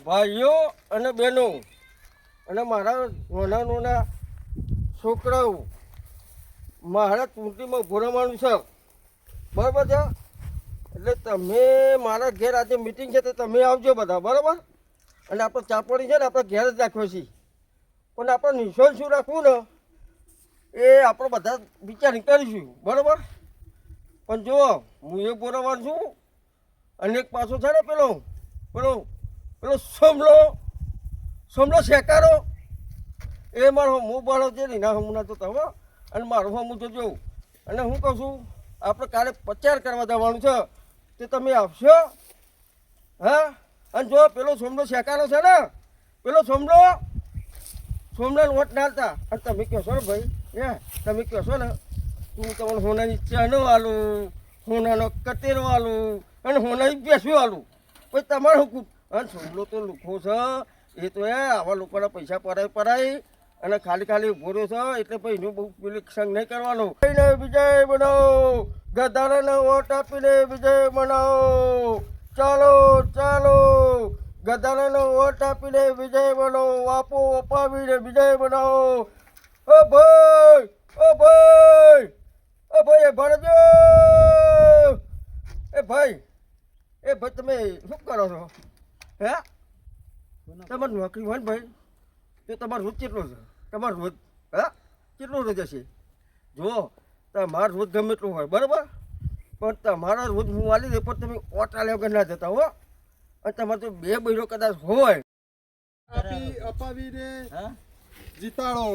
ભાઈઓ અને બહેનો અને મારા નાના નાના છોકરાઓ મારા ચૂંટણીમાં ભોરવવાનું છે, બરાબર છે. એટલે તમે મારા ઘેર આજે મિટિંગ છે તો તમે આવજો બધા, બરાબર. અને આપણે ચાપડી છે ને આપણે ઘેર જ રાખ્યો છીએ, પણ આપણે નિશાન શું રાખવું ને એ આપણે બધા વિચારી કરીશું, બરાબર. પણ જુઓ, હું એ બોલાવવાનું છું અને એક પાછો છે ને પેલો પેલો પેલો સોમલો શેકારો એ મારો હું બાળો છે ને ના હું ના તો તમે અને મારું હું તો જોઉં. અને હું કહું છું આપણે કાલે પ્રચાર કરવા જવાનું છે તે તમે આવશો? હા. અને જો પેલો સોમલો શેકારો છે ને પેલો સોમલાને વોટ નાખતા અને તમે કહેશો ને ભાઈ તમે કહેશો ને હું તમને હોનાની ચાનો આલું, હોનાનો કતેરો આલું અને હોનાની બેસું આલું, પછી તમારે હુકુમ. અને સોમલો તો લુખો છે એ તો આવા લોકોના પૈસા પરાય અને ખાલી ઉભો રહ્યો છે એટલે પછી એનું બહુ પેલી સંગ નહીં કરવાનો. વિજય બનાવો, ગધાડાને વોટ આપીને વિજય બનાવો. ચાલો ચાલો, ગધાડાને વોટ આપીને વિજય બનાવો, આપો અપાવીને વિજય બનાવો. ઓ ભાઈ એ ભણજો એ ભાઈ તમે શું કરો છો? હે તમારી નોકરી હોય ને ભાઈ તો તમારો રોજ કેટલો છે? તમારો રોજ કેટલો રોજ હશે? જુઓ, તમારો રોજ ગમે એટલો હોય, બરાબર, પણ તમારા રોજ હું વાલી દે પણ તમે ઓટા લેવા ના જતા હો. અને તમારે તો બે બહેનો કદાચ હોય અપાવીને જીતાડો.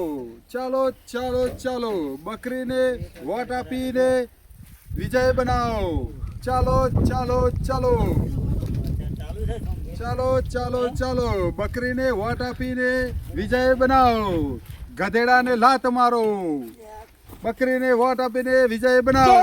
ચાલો ચાલો ચાલો, બકરીને વોટ આપીને વિજય બનાવો. ચાલો ચાલો ચાલો ચાલો ચાલો ચાલો, બકરીને વોટ આપીને વિજય બનાવો. ગધેડાને લાત મારો, બકરીને વોટ આપીને વિજય બનાવો.